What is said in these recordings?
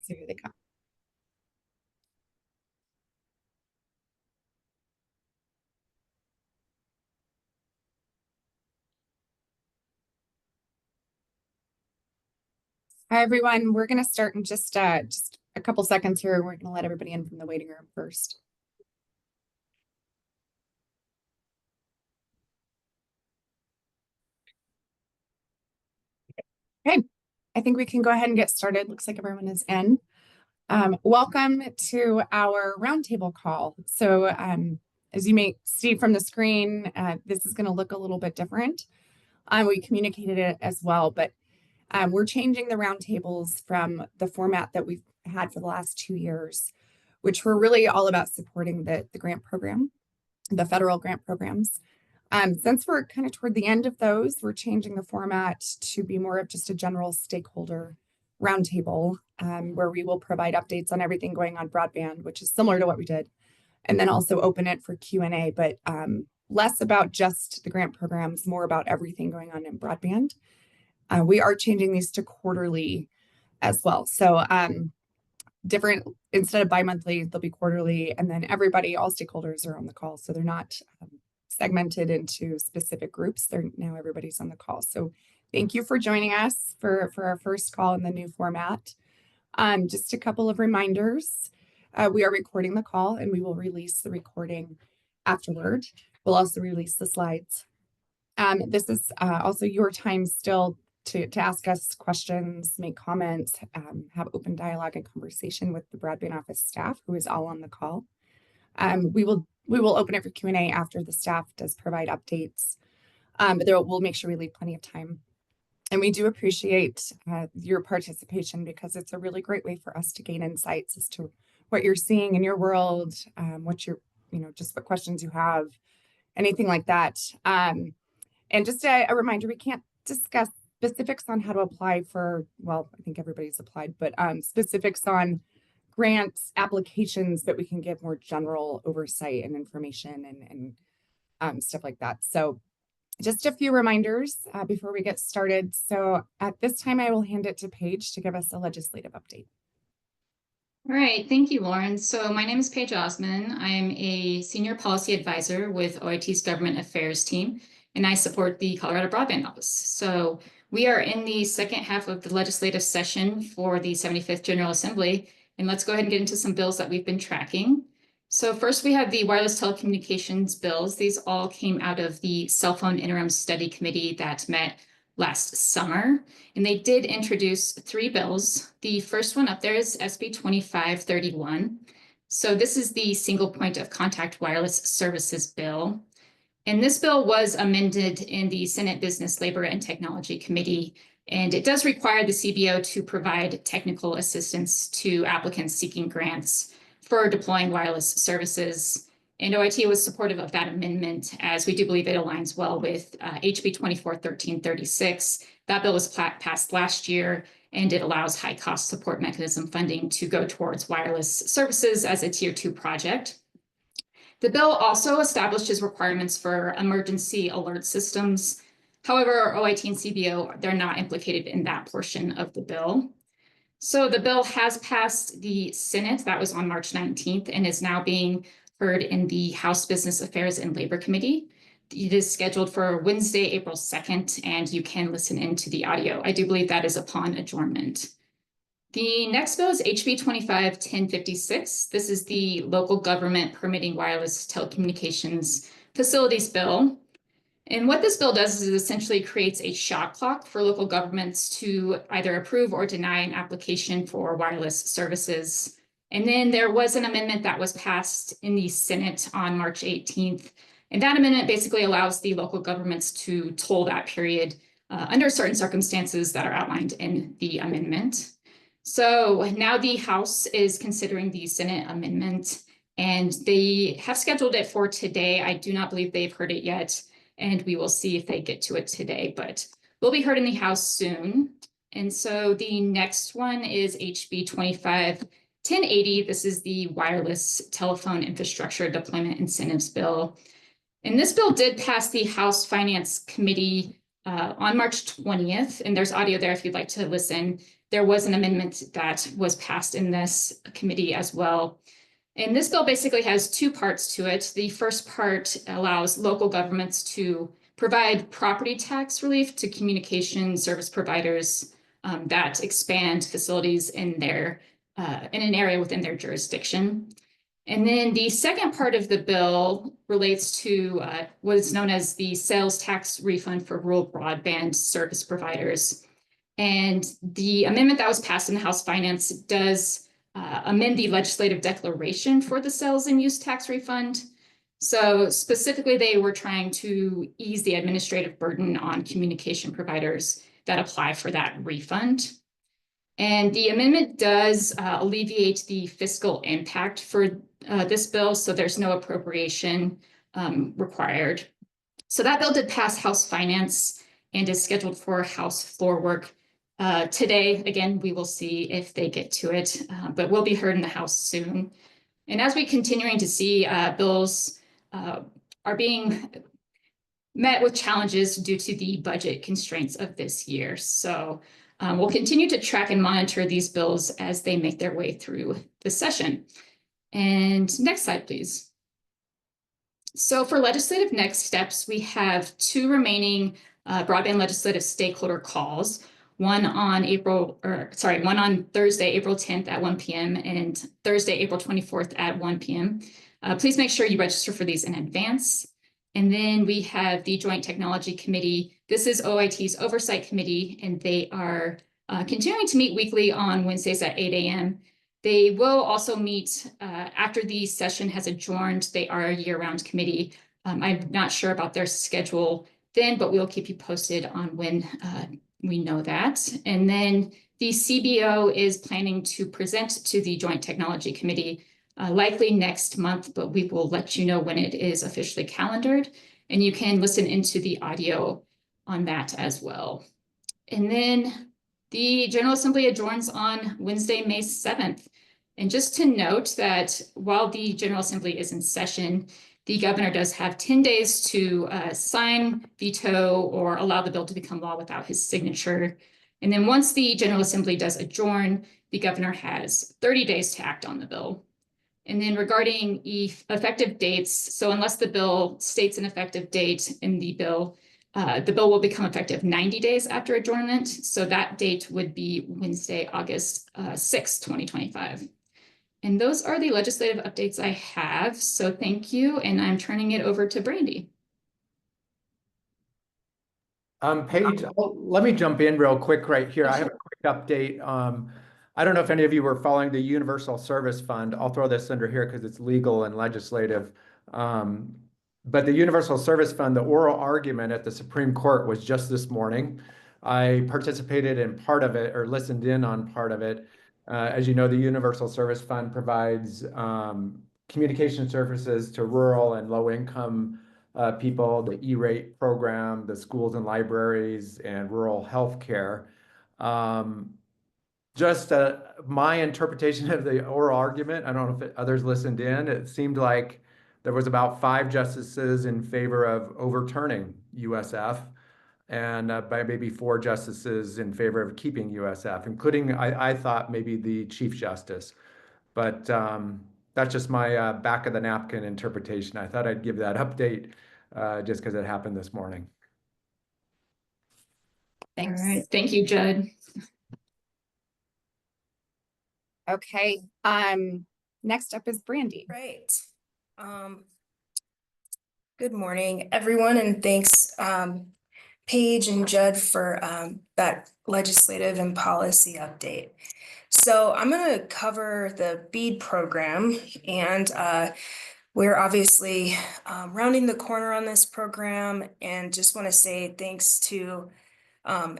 So here they come. Hi, everyone. We're going to start in just a couple seconds here. We're going to let everybody in from the waiting room first. Okay, I think we can go ahead and get started. Looks like everyone is in. Welcome to our roundtable call. So as you may see from the screen, this is going to look a little bit different. We communicated it as well, but we're changing the roundtables from the format that we've had for the last 2 years, which were really all about supporting the grant program, the federal grant programs. Since we're kind of toward the end of those, we're changing the format to be more of just a general stakeholder roundtable, where we will provide updates on everything going on broadband, which is similar to what we did, and then also open it for Q&A, but less about just the grant programs, more about everything going on in broadband. We are changing these to quarterly as well. So different, instead of bi-monthly, they'll be quarterly, and then everybody, all stakeholders are on the call. So they're not segmented into specific groups. Now everybody's on the call. So thank you for joining us for our first call in the new format. Just a couple of reminders. We are recording the call and we will release the recording afterward. We'll also release the slides. This is also your time still to ask us questions, make comments, have open dialogue and conversation with the Broadband Office staff, who is all on the call. We will open it for Q&A after the staff does provide updates, but we'll make sure we leave plenty of time. And we do appreciate your participation, because it's a really great way for us to gain insights as to what you're seeing in your world, what you're, just what questions you have, anything like that. And just a reminder, we can't discuss specifics on how to apply for, well, I think everybody's applied, but specifics on grants, applications, but we can give more general oversight and information and stuff like that. So just a few reminders before we get started. So at this time, I will hand it to Paige to give us a legislative update. All right, thank you, Lauren. So my name is Paige Osman. I'm a senior policy advisor with OIT's Government Affairs team, and I support the Colorado Broadband Office. So we are in the second half of the legislative session for the 75th General Assembly, and let's go ahead and get into some bills that we've been tracking. So first we have the wireless telecommunications bills. These all came out of the Cell Phone Interim Study Committee that met last summer, and they did introduce 3 bills. The first one up there is SB 2531. So this is the single point of contact wireless services bill. And this bill was amended in the Senate Business, Labor, and Technology Committee, and it does require the CBO to provide technical assistance to applicants seeking grants for deploying wireless services. And OIT was supportive of that amendment, as we do believe it aligns well with HB 241336. That bill was passed last year, and it allows high-cost support mechanism funding to go towards wireless services as a Tier 2 project. The bill also establishes requirements for emergency alert systems. However, OIT and CBO, they're not implicated in that portion of the bill. So the bill has passed the Senate. That was on March 19th, and is now being heard in the House Business Affairs and Labor Committee. It is scheduled for Wednesday, April 2nd, and you can listen into the audio. I do believe that is upon adjournment. The next bill is HB 251056. This is the Local Government Permitting Wireless Telecommunications Facilities Bill. And what this bill does is it essentially creates a shot clock for local governments to either approve or deny an application for wireless services. And then there was an amendment that was passed in the Senate on March 18th. And that amendment basically allows the local governments to toll that period under certain circumstances that are outlined in the amendment. So now the House is considering the Senate amendment, and they have scheduled it for today. I do not believe they've heard it yet, and we will see if they get to it today, but we'll be heard in the House soon. And so the next one is HB 251080. This is the Wireless Telephone Infrastructure Deployment Incentives Bill. And this bill did pass the House Finance Committee on March 20th, and there's audio there if you'd like to listen. there was an amendment that was passed in this committee as well. And this bill basically has two parts to it. The first part allows local governments to provide property tax relief to communication service providers that expand facilities in an area within their jurisdiction. And then the second part of the bill relates to what is known as the sales tax refund for rural broadband service providers. And the amendment that was passed in the House Finance does amend the legislative declaration for the sales and use tax refund. So specifically, they were trying to ease the administrative burden on communication providers that apply for that refund. And the amendment does alleviate the fiscal impact for this bill, so there's no appropriation required. So that bill did pass House Finance and is scheduled for House floor work today. Again, we will see if they get to it, but will be heard in the House soon. And as we're continuing to see, bills are being met with challenges due to the budget constraints of this year. So we'll continue to track and monitor these bills as they make their way through the session. And next slide, please. So for legislative next steps, we have two remaining broadband legislative stakeholder calls. One on Thursday, April 10th at 1 p.m. and Thursday, April 24th at 1 p.m. Please make sure you register for these in advance. And then we have the Joint Technology Committee. This is OIT's oversight committee, and they are continuing to meet weekly on Wednesdays at 8 a.m. They will also meet after the session has adjourned. They are a year-round committee. I'm not sure about their schedule then, but we'll keep you posted on when we know that. And then the CBO is planning to present to the Joint Technology Committee likely next month, but we will let you know when it is officially calendared. And you can listen into the audio on that as well. And then the General Assembly adjourns on Wednesday, May 7th. And just to note that while the General Assembly is in session, the governor does have 10 days to sign, veto, or allow the bill to become law without his signature. And then once the General Assembly does adjourn, the governor has 30 days to act on the bill. And then regarding effective dates, so unless the bill states an effective date in the bill will become effective 90 days after adjournment. So that date would be Wednesday, August 6, 2025. And those are the legislative updates I have. So thank you. And I'm turning it over to Brandy. Paige, let me jump in real quick right here. I have a quick update. I don't know if any of you were following the Universal Service Fund. I'll throw this under here because it's legal and legislative. But the Universal Service Fund, the oral argument at the Supreme Court was just this morning. I participated in part of it or listened in on part of it. As you know, the Universal Service Fund provides communication services to rural and low-income people, the E-rate program, the schools and libraries, and rural health care. Just my interpretation of the oral argument, I don't know if others listened in, it seemed like there was about 5 justices in favor of overturning USF and by maybe 4 justices in favor of keeping USF, including, I thought, maybe the Chief Justice. But that's just my back of the napkin interpretation. I thought I'd give that update just because it happened this morning. Thanks. All right. Thank you, Judd. Okay. Next up is Brandy. Right. Good morning, everyone, and thanks, Paige and Judd, for that legislative and policy update. So I'm going to cover the BEAD program, and we're obviously rounding the corner on this program, and just want to say thanks to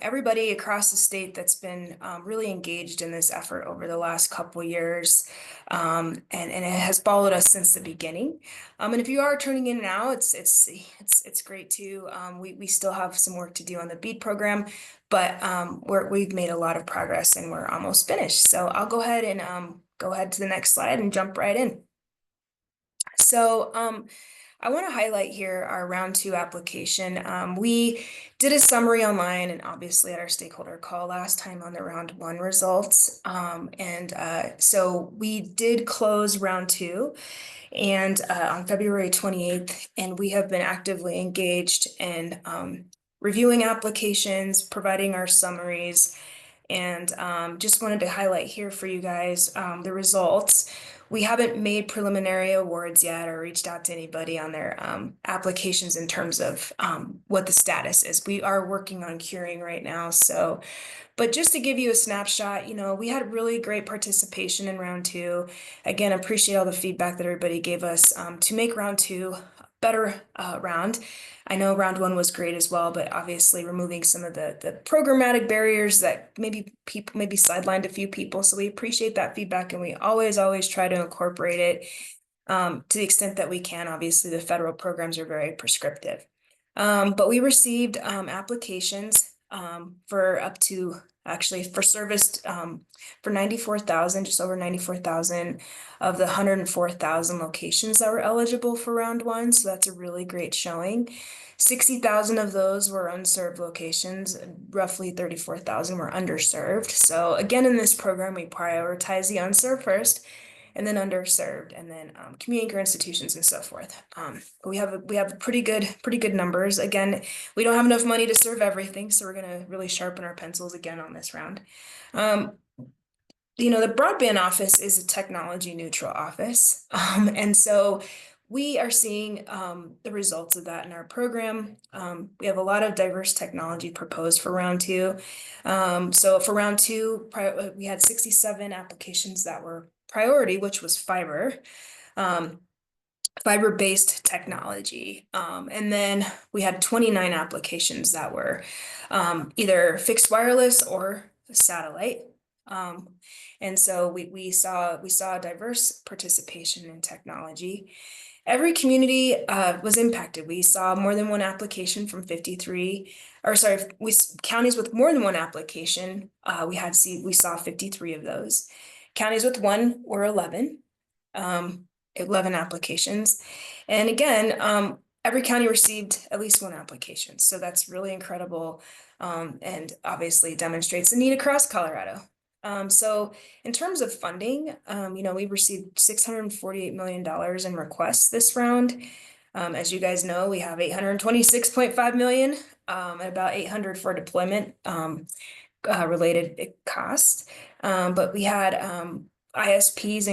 everybody across the state that's been really engaged in this effort over the last couple years, and it has followed us since the beginning. And if you are tuning in now, it's great too. We still have some work to do on the BEAD program, but we've made a lot of progress and we're almost finished. So I'll go ahead and go ahead to the next slide and jump right in. So I want to highlight here our round 2 application. We did a summary online and obviously at our stakeholder call last time on the round 1 results. So we did close round 2 and on February 28th, and we have been actively engaged in reviewing applications, providing our summaries, and just wanted to highlight here for you guys the results. We haven't made preliminary awards yet or reached out to anybody on their applications in terms of what the status is. We are working on curing right now. So, but just to give you a snapshot, we had really great participation in round 2. Again, appreciate all the feedback that everybody gave us to make round 2 a better round. I know round 1 was great as well, but obviously removing some of the programmatic barriers that maybe sidelined a few people. So we appreciate that feedback, and we always try to incorporate it to the extent that we can. Obviously, the federal programs are very prescriptive. But we received applications for up to for service for 94,000, just over 94,000 of the 104,000 locations that were eligible for round 1. So that's a really great showing. 60,000 of those were unserved locations, roughly 34,000 were underserved. So again, in this program, we prioritize the unserved first, and then underserved, and then community care institutions and so forth. We have pretty good numbers. Again, we don't have enough money to serve everything, so we're gonna really sharpen our pencils again on this round. The broadband office is a technology neutral office, and so we are seeing the results of that in our program. We have a lot of diverse technology proposed for round 2. So for round 2, we had 67 applications that were priority, which was fiber-based technology. And then we had 29 applications that were either fixed wireless or satellite. And so we saw diverse participation in technology. Every community was impacted. We saw more than one application from 53, counties with more than one application. We saw 53 of those. Counties with one were 11 applications. And again, every county received at least one application. So that's really incredible, and obviously demonstrates the need across Colorado. So in terms of funding, we received $648 million in requests this round. As you guys know, we have $826.5 million, and about $800 for deployment related costs. But we had ISPs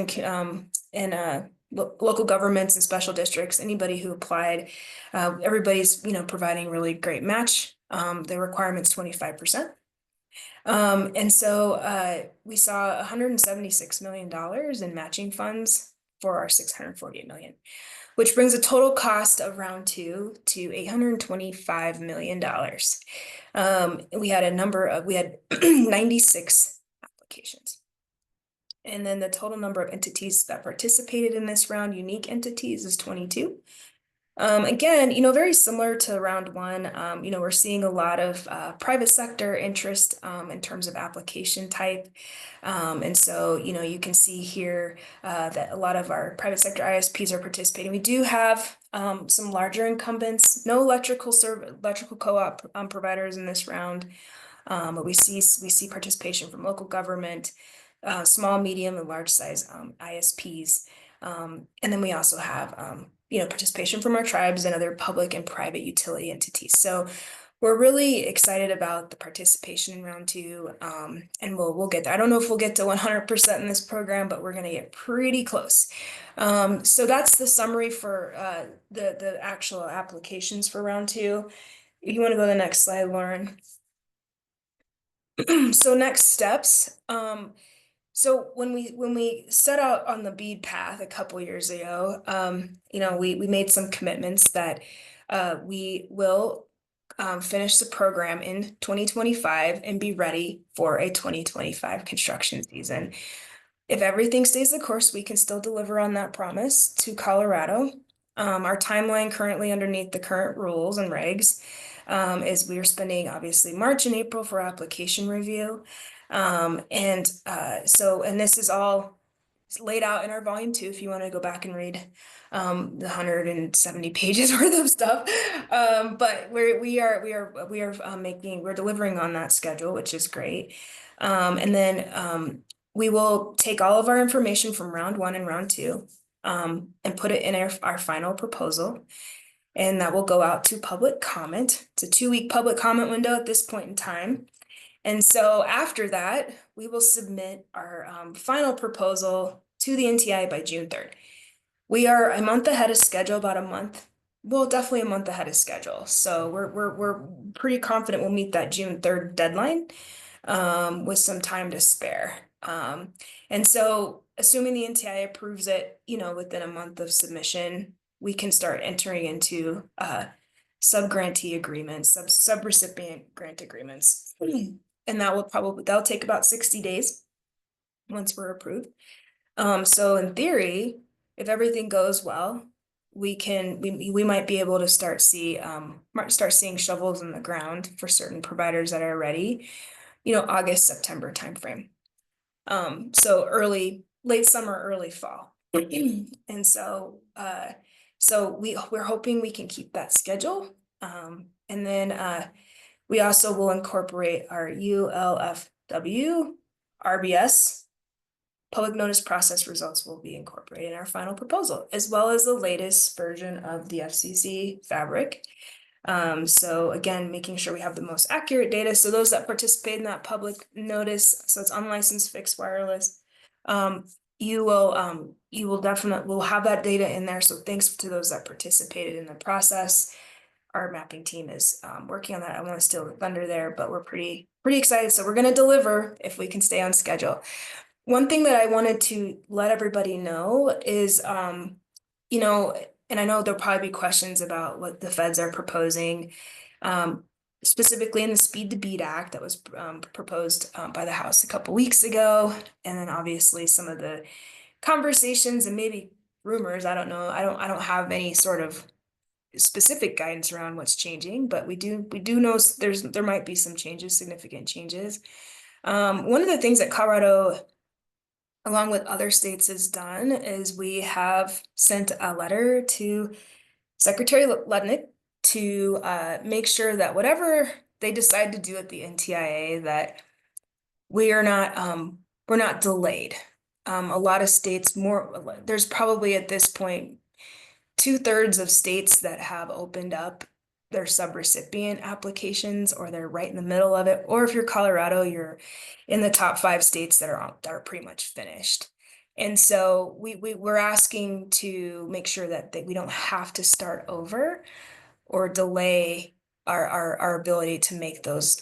and local governments and special districts, anybody who applied, everybody's providing really great match. The requirement's 25%. And so we saw $176 million in matching funds for our $648 million, which brings a total cost of round 2 to $825 million. We had 96 applications. And then the total number of entities that participated in this round, unique entities, is 22. Again, very similar to round 1, we're seeing a lot of private sector interest in terms of application type. And so, you can see here that a lot of our private sector ISPs are participating. We do have some larger incumbents, no electrical co-op providers in this round, but we see participation from local government, small, medium, and large size ISPs. And then we also have participation from our tribes and other public and private utility entities. So we're really excited about the participation in round 2, and we'll get there. I don't know if we'll get to 100% in this program, but we're going to get pretty close. So that's the summary for the actual applications for round 2. If you want to go to the next slide, Lauren. So next steps. So when we set out on the BEAD path a couple years ago, we made some commitments that we will finish the program in 2025 and be ready for a 2025 construction season. If everything stays the course, we can still deliver on that promise to Colorado. Our timeline currently underneath the current rules and regs is we are spending obviously March and April for application review. And this is all laid out in our volume 2 if you want to go back and read the 170 pages worth of stuff. But we're delivering on that schedule, which is great. And then we will take all of our information from round 1 and round 2 and put it in our final proposal. And that will go out to public comment. It's a 2-week public comment window at this point in time. And so after that, we will submit our final proposal to the NTI by June 3rd. We are a month ahead of schedule, about a month. Well, definitely a month ahead of schedule. So we're pretty confident we'll meet that June 3rd deadline with some time to spare. And so assuming the NTI approves it, within a month of submission, we can start entering into sub-grantee agreements, sub-recipient grant agreements. And that'll take about 60 days once we're approved. So in theory, if everything goes well, we might be able to start seeing shovels in the ground for certain providers that are ready, August, September timeframe. So late summer, early fall. And so we're hoping we can keep that schedule. And then we also will incorporate our ULFW RBS. Public notice process results will be incorporated in our final proposal, as well as the latest version of the FCC fabric. So again, making sure we have the most accurate data. So those that participate in that public notice, so it's unlicensed fixed wireless, we'll have that data in there. So thanks to those that participated in the process. Our mapping team is working on that. I don't want to steal the thunder there, but we're pretty excited. So we're going to deliver if we can stay on schedule. One thing that I wanted to let everybody know is, and I know there'll probably be questions about what the feds are proposing, specifically in the Speed to Beat Act that was proposed by the House a couple weeks ago. And then obviously some of the conversations and maybe rumors, I don't know. I don't have any sort of specific guidance around what's changing, but we do know there might be some changes, significant changes. One of the things that Colorado, along with other states, has done is we have sent a letter to Secretary Ludnick to make sure that whatever they decide to do at the NTIA, that we're not delayed. A lot of states, there's probably at this point 2/3 of states that have opened up their subrecipient applications, or they're right in the middle of it. Or if you're Colorado, you're in the top 5 states that are pretty much finished. And so we're asking to make sure that we don't have to start over or delay our ability to make those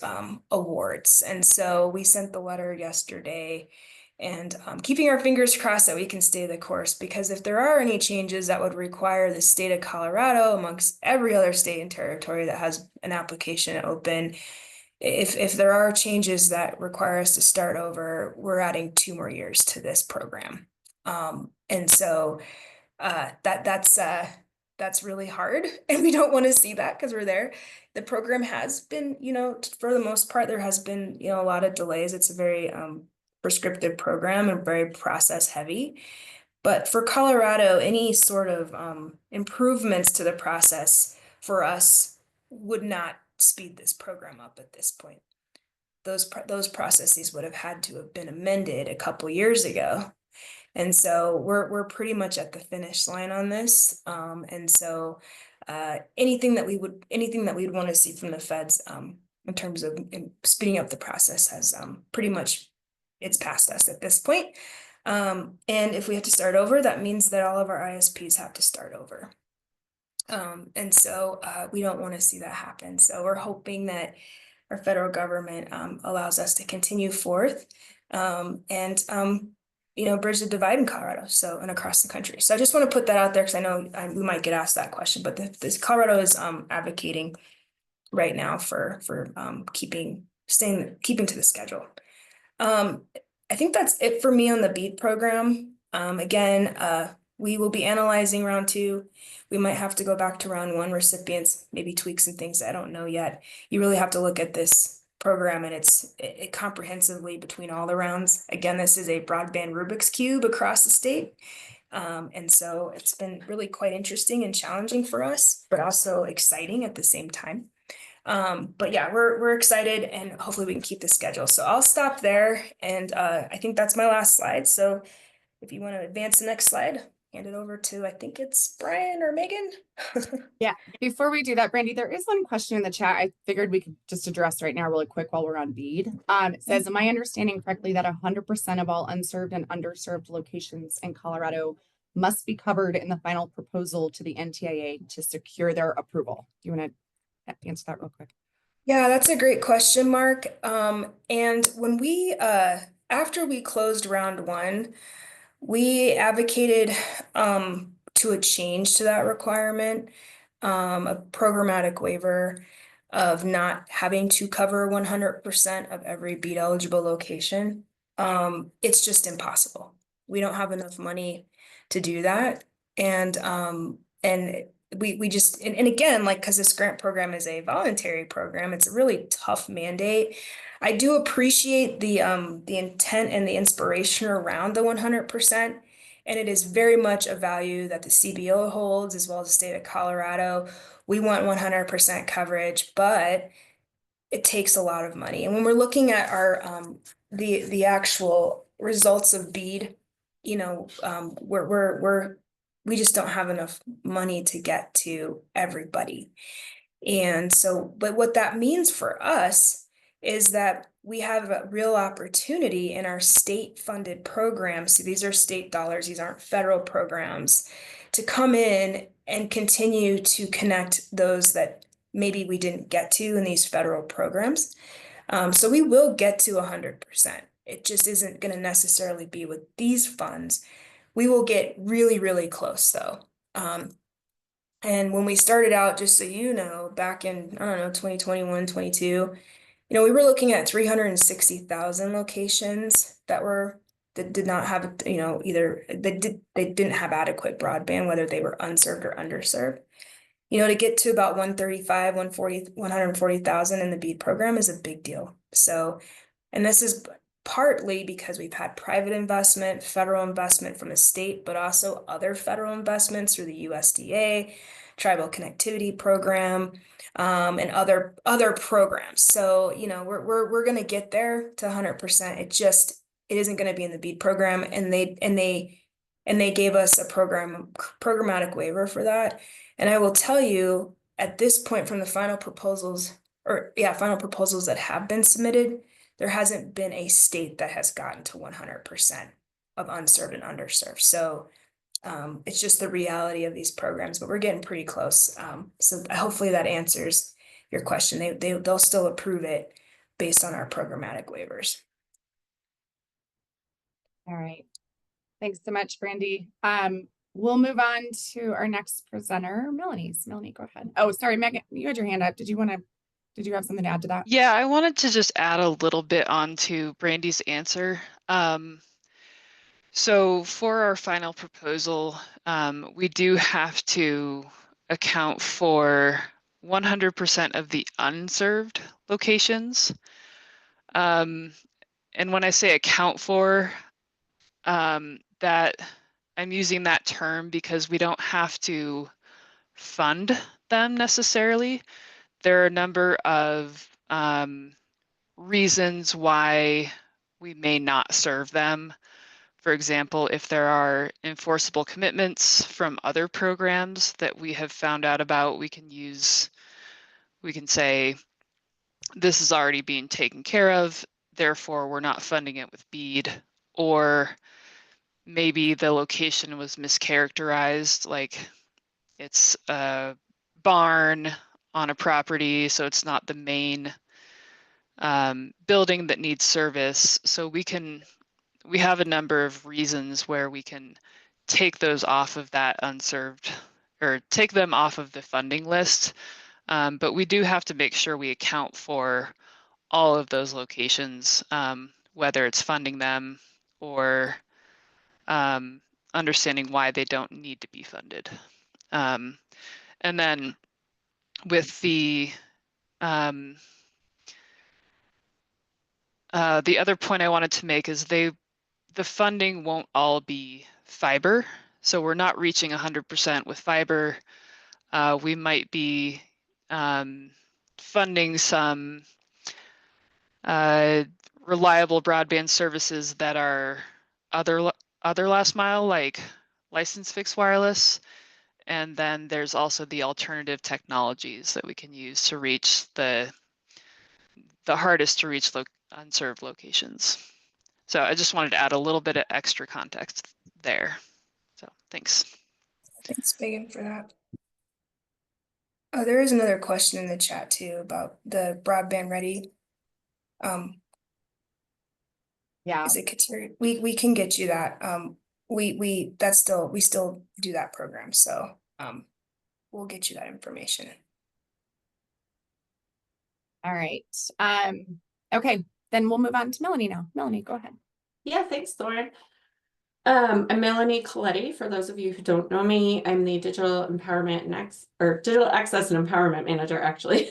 awards. And so we sent the letter yesterday, and keeping our fingers crossed that we can stay the course, because if there are any changes that would require the state of Colorado, amongst every other state and territory that has an application open, if there are changes that require us to start over, we're adding 2 more years to this program. And so that's really hard, and we don't want to see that because we're there. The program has been, for the most part, there has been, a lot of delays. It's a very prescriptive program and very process heavy. But for Colorado, any sort of improvements to the process for us would not speed this program up at this point. Those processes would have had to have been amended a couple years ago. And so we're pretty much at the finish line on this. And so anything that we'd want to see from the feds in terms of speeding up the process has pretty much, it's past us at this point. And if we have to start over, that means that all of our ISPs have to start over. And so we don't want to see that happen. So we're hoping that our federal government allows us to continue forth and bridge the divide in Colorado, and across the country. So I just want to put that out there because I know we might get asked that question, but this Colorado is advocating right now for keeping to the schedule. I think that's it for me on the BEAD program. Again, we will be analyzing round 2. We might have to go back to round 1 recipients, maybe tweak some things. I don't know yet. You really have to look at this program, and it comprehensively between all the rounds. Again, this is a broadband Rubik's Cube across the state. And so it's been really quite interesting and challenging for us, but also exciting at the same time. But yeah, we're excited, and hopefully we can keep the schedule. So I'll stop there, and I think that's my last slide. So if you want to advance the next slide, hand it over to, I think it's Brian or Megan. Yeah, before we do that, Brandy, there is one question in the chat I figured we could just address right now really quick while we're on BEAD. It says, am I understanding correctly that 100% of all unserved and underserved locations in Colorado must be covered in the final proposal to the NTIA to secure their approval? Do you want to answer that real quick? Yeah, that's a great question, Mark. And when we, after we closed round one, we advocated to a change to that requirement, a programmatic waiver of not having to cover 100% of every BEAD eligible location. It's just impossible. We don't have enough money to do that. And we just, and again, like, because this grant program is a voluntary program, it's a really tough mandate. I do appreciate the intent and the inspiration around the 100%, and it is very much a value that the CBO holds, as well as the state of Colorado. We want 100% coverage, but it takes a lot of money. And when we're looking at our the actual results of BEAD, you know, we just don't have enough money to get to everybody. And so, but what that means for us is that we have a real opportunity in our state-funded programs. So these are state dollars, these aren't federal programs, to come in and continue to connect those that maybe we didn't get to in these federal programs. So we will get to 100%. It just isn't going to necessarily be with these funds. We will get really, really close though. And when we started out, just so you know, back in, I don't know, 2021, 22, you know, we were looking at 360,000 locations that did not have, you know, either they didn't have adequate broadband, whether they were unserved or underserved. You know, to get to about 135, 140,000 in the BEAD program is a big deal. So, and this is partly because we've had private investment, federal investment from the state, but also other federal investments through the USDA, Tribal Connectivity Program, and other programs. So, you know, we're going to get there to 100%. It isn't going to be in the BEAD program, and they gave us a programmatic waiver for that. And I will tell you, at this point, from the final proposals that have been submitted, there hasn't been a state that has gotten to 100% of unserved and underserved. So it's just the reality of these programs, but we're getting pretty close. So hopefully that answers your question. They'll still approve it based on our programmatic waivers. All right. Thanks so much, Brandy. We'll move on to our next presenter, Melanie. Melanie, go ahead. Oh, sorry, Megan, you had your hand up. Did you have something to add to that? Yeah, I wanted to just add a little bit onto Brandy's answer. So for our final proposal, we do have to account for 100% of the unserved locations. And when I say account for, that I'm using that term because we don't have to fund them necessarily. There are a number of reasons why we may not serve them. For example, if there are enforceable commitments from other programs that we have found out about, we can say, this is already being taken care of, therefore we're not funding it with BEAD. Or maybe the location was mischaracterized, like it's a barn on a property, so it's not the main building that needs service. So we have a number of reasons where we can take those off of that unserved, or take them off of the funding list. But we do have to make sure we account for all of those locations, whether it's funding them or understanding why they don't need to be funded. And then with the The other point I wanted to make is the funding won't all be fiber. So we're not reaching 100% with fiber. We might be funding some reliable broadband services that are other last mile, like licensed fixed wireless. And then there's also the alternative technologies that we can use to reach the hardest to reach unserved locations. So I just wanted to add a little bit of extra context there. So thanks. Thanks, Megan, for that. Oh, there is another question in the chat too about the broadband ready. Yeah. Is it Katir? We can get you that. We still do that program, so we'll get you that information. All right. Okay, then we'll move on to Melanie now. Melanie, go ahead. Yeah, thanks, Lauren. I'm Melanie Coletti. For those of you who don't know me, I'm the Digital Empowerment and Digital Access and Empowerment Manager, actually.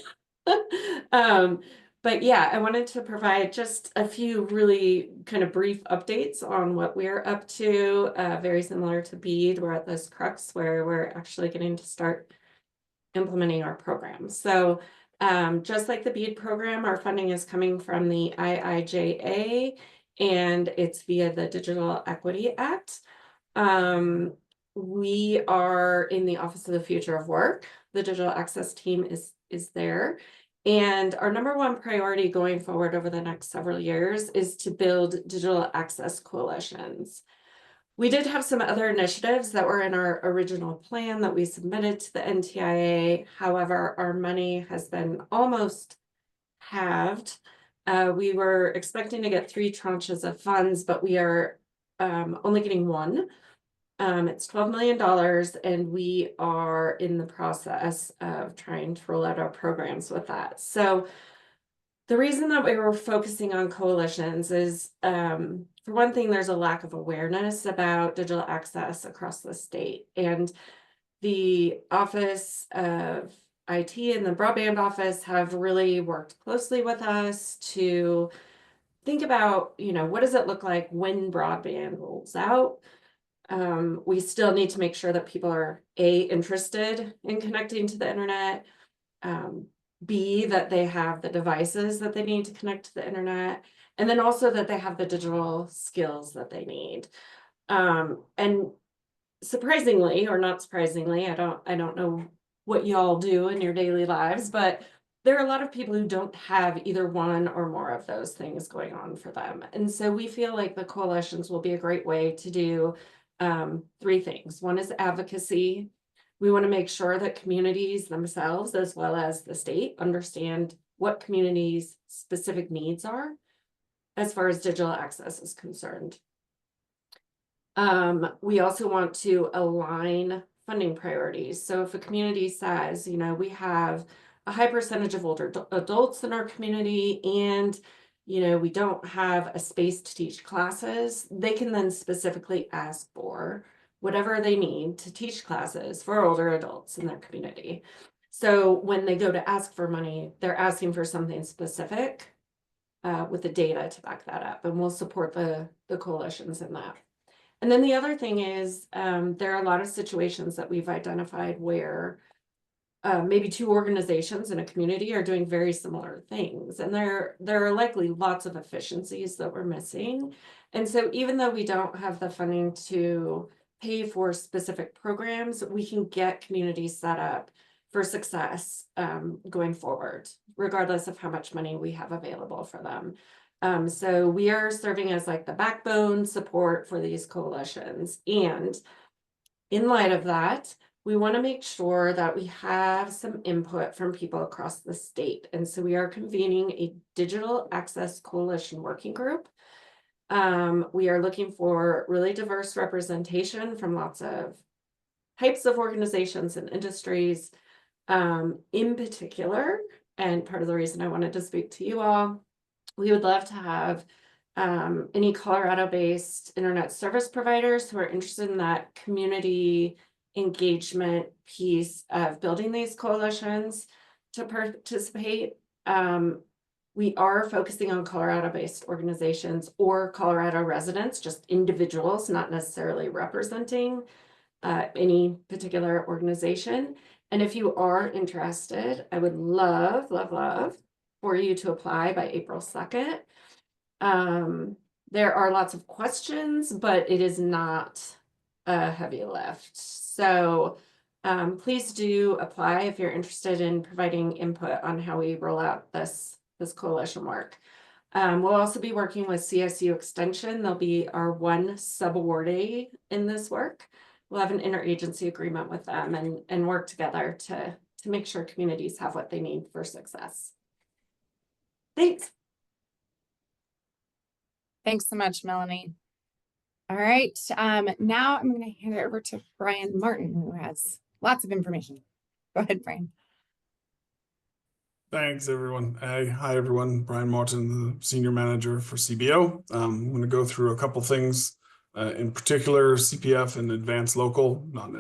But yeah, I wanted to provide just a few really kind of brief updates on what we're up to. Very similar to BEAD, we're at this crux where we're actually getting to start implementing our program. So just like the BEAD program, our funding is coming from the IIJA, and it's via the Digital Equity Act. We are in the Office of the Future of Work. The digital access team is there. And our number one priority going forward over the next several years is to build digital access coalitions. We did have some other initiatives that were in our original plan that we submitted to the NTIA. However, our money has been almost halved. We were expecting to get 3 tranches of funds, but we are only getting 1. It's $12 million, and we are in the process of trying to roll out our programs with that. So the reason that we were focusing on coalitions is, for one thing, there's a lack of awareness about digital access across the state. And the Office of IT and the Broadband Office have really worked closely with us to think about, what does it look like when broadband rolls out? We still need to make sure that people are interested in connecting to the internet, B, that they have the devices that they need to connect to the internet, and then also that they have the digital skills that they need. And surprisingly, or not surprisingly, I don't know what y'all do in your daily lives, but there are a lot of people who don't have either one or more of those things going on for them. And so we feel like the coalitions will be a great way to do 3 things. One is advocacy. We want to make sure that communities themselves, as well as the state, understand what communities' specific needs are as far as digital access is concerned. We also want to align funding priorities. So if a community says, we have a high percentage of older adults in our community, and we don't have a space to teach classes, they can then specifically ask for whatever they need to teach classes for older adults in their community. So when they go to ask for money, they're asking for something specific with the data to back that up, and we'll support the coalitions in that. And then the other thing is, there are a lot of situations that we've identified where maybe 2 organizations in a community are doing very similar things, and there are likely lots of efficiencies that we're missing. And so even though we don't have the funding to pay for specific programs, we can get communities set up for success going forward, regardless of how much money we have available for them. So we are serving as like the backbone support for these coalitions. And in light of that, we want to make sure that we have some input from people across the state. And so we are convening a digital access coalition working group. We are looking for really diverse representation from lots of types of organizations and industries. In particular, and part of the reason I wanted to speak to you all, we would love to have any Colorado-based internet service providers who are interested in that community engagement piece of building these coalitions to participate. We are focusing on Colorado-based organizations or Colorado residents, just individuals, not necessarily representing any particular organization. And if you are interested, I would love, love, love for you to apply by April 2nd. There are lots of questions, but it is not a heavy lift. So please do apply if you're interested in providing input on how we roll out this coalition work. We'll also be working with CSU Extension. They'll be our one sub-awardee in this work. We'll have an interagency agreement with them and work together to make sure communities have what they need for success. Thanks. Thanks so much, Melanie. All right, now I'm going to hand it over to Brian Martin, who has lots of information. Go ahead, Brian. Thanks, everyone. Hi, everyone. Brian Martin, the Senior Manager for CBO. I'm going to go through a couple things, in particular CPF and Advanced Local, not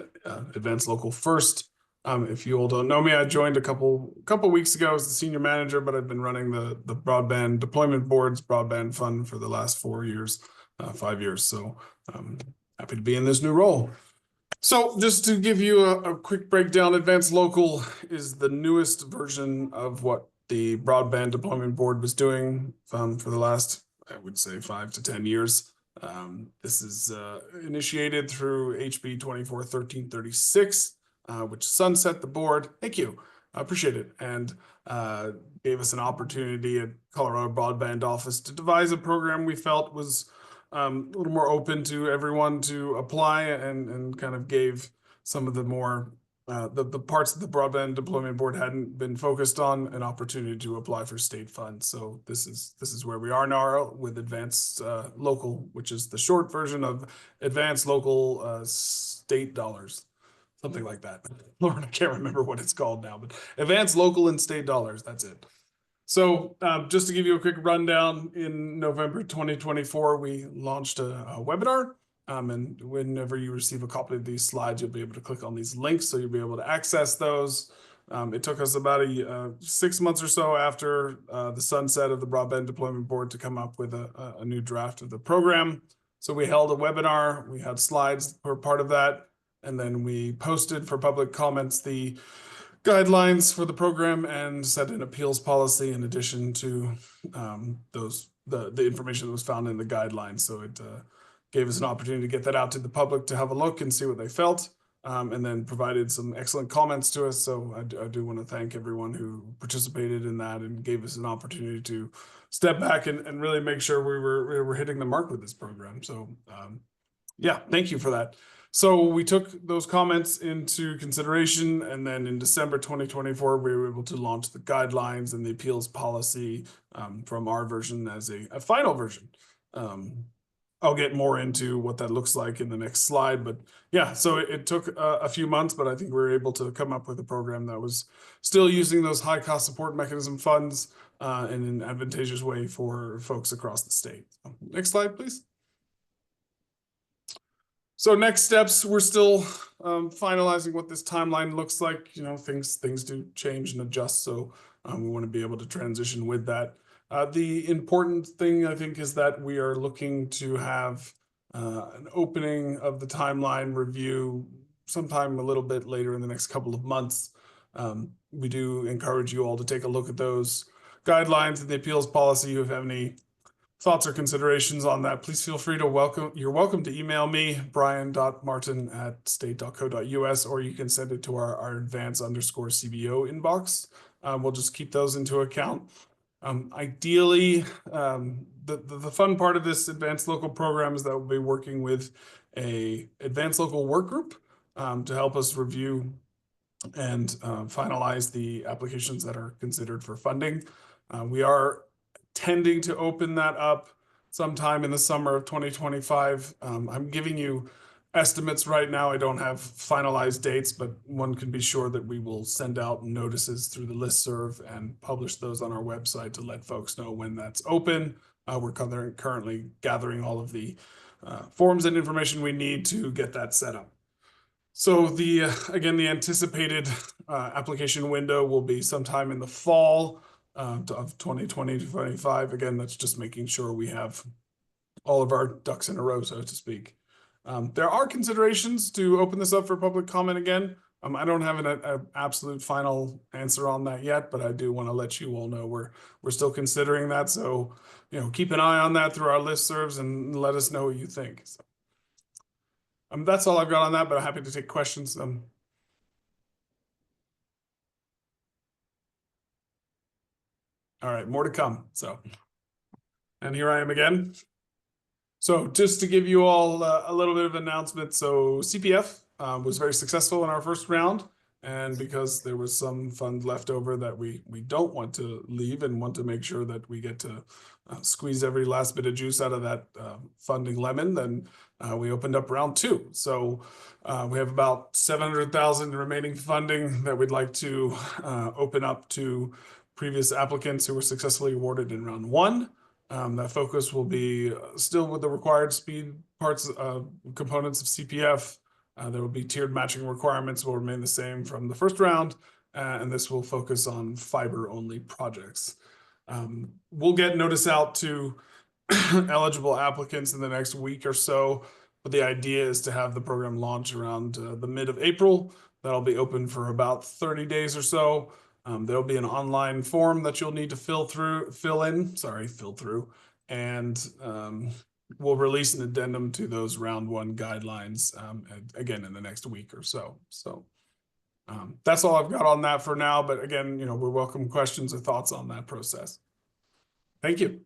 Advanced Local first. If you all don't know me, I joined a couple weeks ago as the Senior Manager, but I've been running the Broadband Deployment Board's Broadband Fund for the last 4 years, 5 years. So I'm happy to be in this new role. So just to give you a quick breakdown, Advanced Local is the newest version of what the Broadband Deployment Board was doing for the last, I would say, 5 to 10 years. This is initiated through HB 241336, which sunset the board. Thank you. I appreciate it. And gave us an opportunity at Colorado Broadband Office to devise a program we felt was a little more open to everyone to apply, and kind of gave some of the more the parts that the Broadband Deployment Board hadn't been focused on an opportunity to apply for state funds. So this is where we are now with Advanced Local, which is the short version of Advanced Local State Dollars, something like that. Lauren, I can't remember what it's called now, but Advanced Local and State Dollars, that's it. So just to give you a quick rundown, in November 2024, we launched a webinar. And whenever you receive a copy of these slides, you'll be able to click on these links, so you'll be able to access those. It took us about 6 months or so after the sunset of the Broadband Deployment Board to come up with a new draft of the program. So we held a webinar, we had slides for part of that, and then we posted for public comments the guidelines for the program and set an appeals policy in addition to the information that was found in the guidelines. So it gave us an opportunity to get that out to the public to have a look and see what they felt, and then provided some excellent comments to us. So I do want to thank everyone who participated in that and gave us an opportunity to step back and really make sure we were hitting the mark with this program. So yeah, thank you for that. So we took those comments into consideration, and then in December 2024, we were able to launch the guidelines and the appeals policy from our version as a final version. I'll get more into what that looks like in the next slide, but yeah, so it took a few months, but I think we were able to come up with a program that was still using those high cost support mechanism funds in an advantageous way for folks across the state. Next slide, please. So next steps, we're still finalizing what this timeline looks like. You know, things do change and adjust, so we want to be able to transition with that. The important thing, I think, is that we are looking to have an opening of the timeline review sometime a little bit later in the next couple of months. We do encourage you all to take a look at those guidelines and the appeals policy. If you have any thoughts or considerations on that, please feel free to you're welcome to email me, brian.martin@state.co.us, or you can send it to our advance_CBO inbox. We'll just keep those into account. Ideally, the fun part of this Advanced Local program is that we'll be working with a Advanced Local work group to help us review and finalize the applications that are considered for funding. We are tending to open that up sometime in the summer of 2025. I'm giving you estimates right now. I don't have finalized dates, but one can be sure that we will send out notices through the listserv and publish those on our website to let folks know when that's open. We're currently gathering all of the forms and information we need to get that set up. So again, the anticipated application window will be sometime in the fall of 2020 to 25. Again, that's just making sure we have all of our ducks in a row, so to speak. There are considerations to open this up for public comment again. I don't have an absolute final answer on that yet, but I do want to let you all know we're still considering that. So, keep an eye on that through our listservs and let us know what you think. So, that's all I've got on that, but I'm happy to take questions. All right, more to come. So, and here I am again. So just to give you all a little bit of announcement. So CPF was very successful in our first round. And because there was some fund left over that we don't want to leave and want to make sure that we get to squeeze every last bit of juice out of that funding lemon, then we opened up round 2. So we have about 700,000 remaining funding that we'd like to open up to previous applicants who were successfully awarded in round 1. That focus will be still with the required speed parts, components of CPF. There will be tiered matching requirements will remain the same from the first round, and this will focus on fiber-only projects. We'll get notice out to eligible applicants in the next week or so, but the idea is to have the program launch around the mid of April. That'll be open for about 30 days or so. There'll be an online form that you'll need to fill through, and we'll release an addendum to those round 1 guidelines again in the next week or so. So that's all I've got on that for now. But again, we welcome questions or thoughts on that process. Thank you.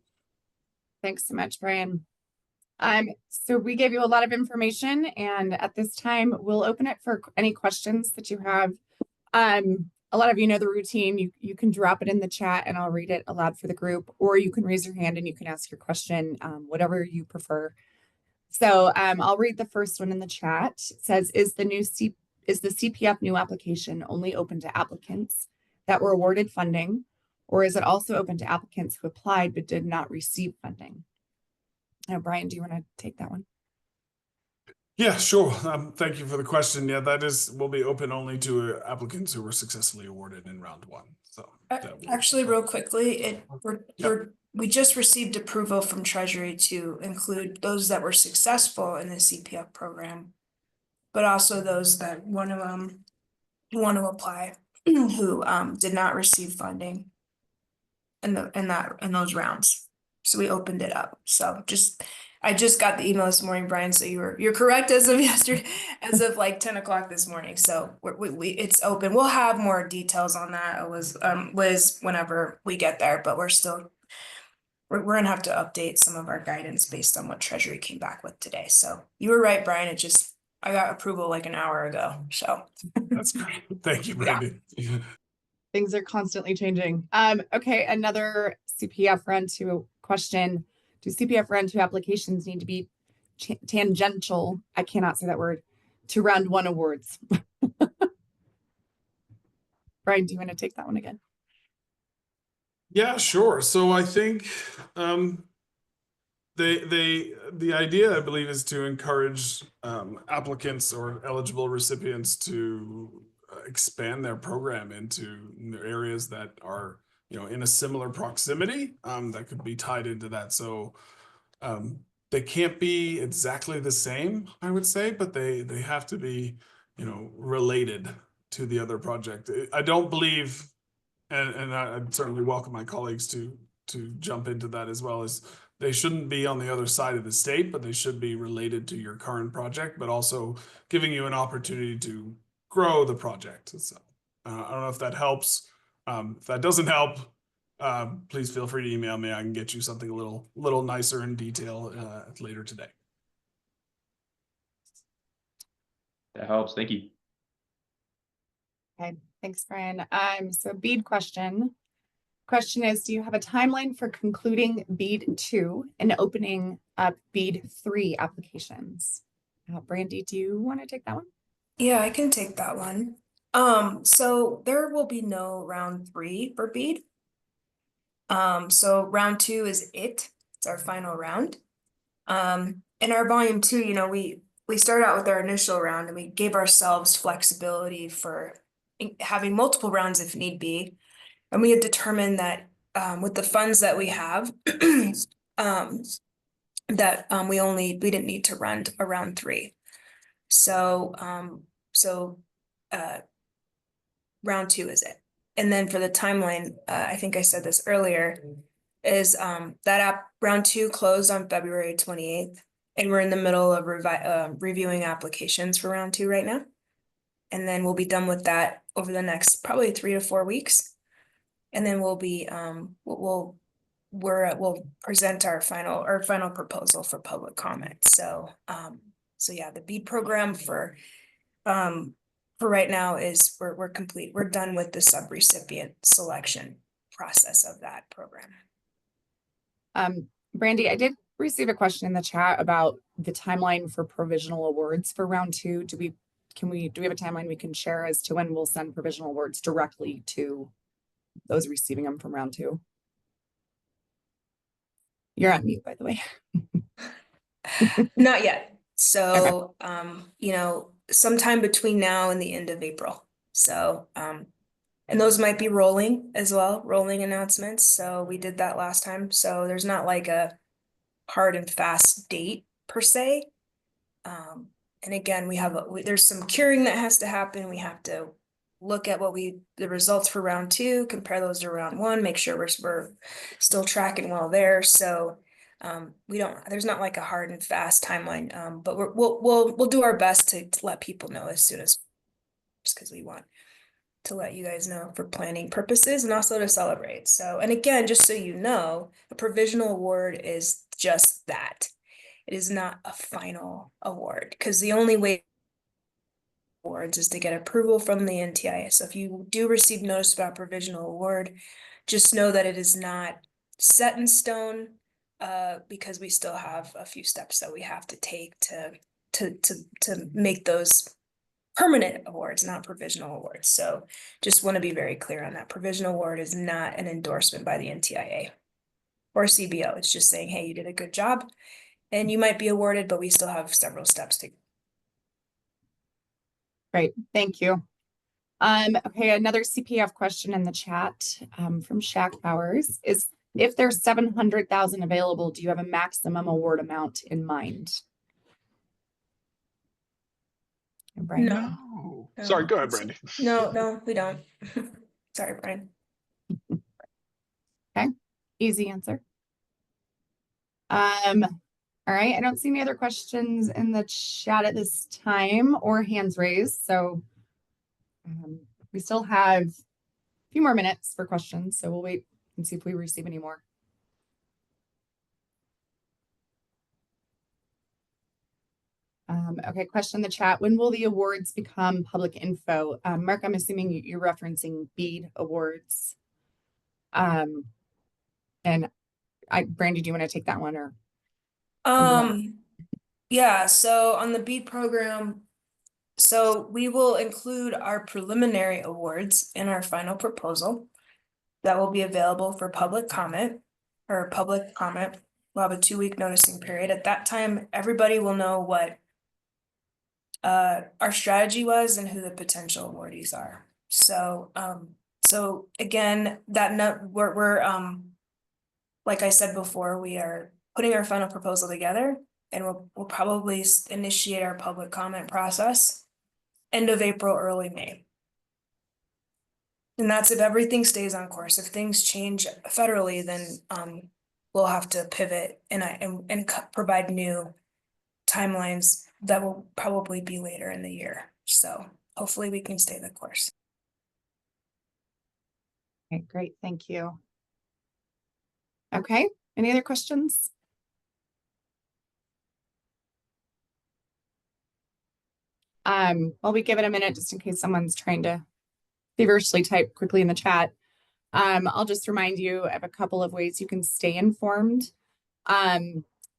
Thanks so much, Brian. So we gave you a lot of information, and at this time, we'll open it for any questions that you have. A lot of you know the routine. You can drop it in the chat and I'll read it aloud for the group, or you can raise your hand and you can ask your question, whatever you prefer. So I'll read the first one in the chat. It says, is the CPF new application only open to applicants that were awarded funding, or is it also open to applicants who applied but did not receive funding? Now, Brian, do you want to take that one? Yeah, sure. Thank you for the question. Yeah, will be open only to applicants who were successfully awarded in round 1. So actually, real quickly, we just received approval from Treasury to include those that were successful in the CPF program, but also those that want to apply who did not receive funding in those rounds. So we opened it up. So I just got the email this morning, Brian. So you're correct as of yesterday, as of like 10 o'clock this morning. So it's open. We'll have more details on that, Liz, whenever we get there. But we're gonna have to update some of our guidance based on what Treasury came back with today. So you were right, Brian. I got approval like an hour ago. So that's great. Thank you, Brandy. Yeah. Things are constantly changing. Okay, another CPF round 2 question. Do CPF round 2 applications need to be tangential, I cannot say that word, to round 1 awards? Brian, do you want to take that one again? Yeah, sure. So I think the idea, I believe, is to encourage applicants or eligible recipients to expand their program into areas that are in a similar proximity that could be tied into that. So they can't be exactly the same, I would say, but they have to be related to the other project. I don't believe, and I'd certainly welcome my colleagues to jump into that as well, as they shouldn't be on the other side of the state, but they should be related to your current project, but also giving you an opportunity to grow the project. So I don't know if that helps. If that doesn't help, please feel free to email me. I can get you something a little nicer in detail later today. That helps. Thank you. Okay, thanks, Brian. So BEAD question. Question is, do you have a timeline for concluding BEAD 2 and opening up BEAD 3 applications? Brandy, do you want to take that one? Yeah, I can take that one. So there will be no round 3 for BEAD. So round 2 is it's our final round. In our volume 2, we started out with our initial round and we gave ourselves flexibility for having multiple rounds if need be. And we had determined that with the funds that we have, we didn't need to run a round 3. So, round 2 is it. And then for the timeline, I think I said this earlier, is round 2 closed on February 28th. And we're in the middle of reviewing applications for round 2 right now. And then we'll be done with that over the next probably 3 to 4 weeks. And then we'll be we'll present our final proposal for public comment. So yeah, the BEAD program for right now is we're complete. We're done with the subrecipient selection process of that program. Brandy, I did receive a question in the chat about the timeline for provisional awards for round 2. Do we have a timeline we can share as to when we'll send provisional awards directly to those receiving them from round 2? You're on mute, by the way. Not yet. So, okay. Sometime between now and the end of April. So, and those might be rolling as well, rolling announcements. So we did that last time. So there's not like a hard and fast date per se. And again, there's some curing that has to happen. We have to look at the results for round 2, compare those to round 1, make sure we're still tracking well there. So there's not like a hard and fast timeline, but we'll do our best to let people know as soon as, because we want to let you guys know for planning purposes and also to celebrate. So, and again, just so you know, a provisional award is just that. It is not a final award, because the only way awards is to get approval from the NTIA. So if you do receive notice about provisional award, just know that it is not set in stone, because we still have a few steps that we have to take to make those permanent awards, not provisional awards. So just want to be very clear on that. Provisional award is not an endorsement by the NTIA or CBO. It's just saying, hey, you did a good job and you might be awarded, but we still have several steps to. Great, thank you. Okay, another CPF question in the chat from Shaq Powers is, if there's 700,000 available, do you have a maximum award amount in mind? Brian? No. Sorry, go ahead, Brandy. No, we don't. Sorry, Brian. Okay, easy answer. All right, I don't see any other questions in the chat at this time or hands raised. So we still have a few more minutes for questions. So we'll wait and see if we receive any more. Okay, question in the chat. When will the awards become public info? Mark, I'm assuming you're referencing BEAD awards. And Brandy, do you want to take that one or? Yeah, so on the BEAD program, so we will include our preliminary awards in our final proposal that will be available for public comment. We'll have a 2-week noticing period. At that time, everybody will know what our strategy was and who the potential awardees are. So again, we're like I said before, we are putting our final proposal together, and we'll probably initiate our public comment process end of April, early May. And that's if everything stays on course. If things change federally, then we'll have to pivot and provide new timelines that will probably be later in the year. So hopefully we can stay the course. Okay, great, thank you. Okay, any other questions? While we give it a minute, just in case someone's trying to feverishly type quickly in the chat, I'll just remind you of a couple of ways you can stay informed.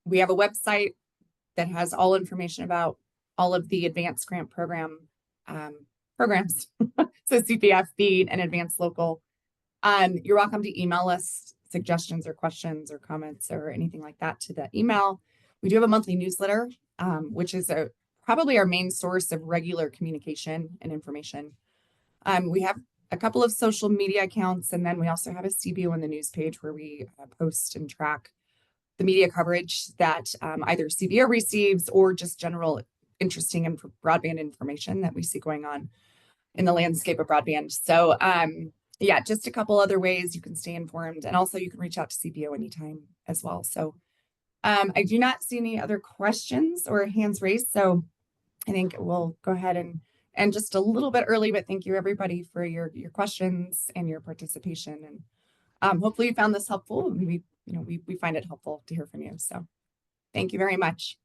We have a website that has all information about all of the advanced grant programs, so CPF, BEAD, and advanced local. You're welcome to email us suggestions or questions or comments or anything like that to the email. We do have a monthly newsletter, which is probably our main source of regular communication and information. We have a couple of social media accounts, and then we also have a CBO in the news page where we post and track the media coverage that either CBO receives or just general interesting and broadband information that we see going on in the landscape of broadband. So yeah, just a couple other ways you can stay informed, and also you can reach out to CBO anytime as well. So I do not see any other questions or hands raised, so I think we'll go ahead and just a little bit early, but thank you everybody for your questions and your participation. And hopefully you found this helpful. We find it helpful to hear from you. So thank you very much.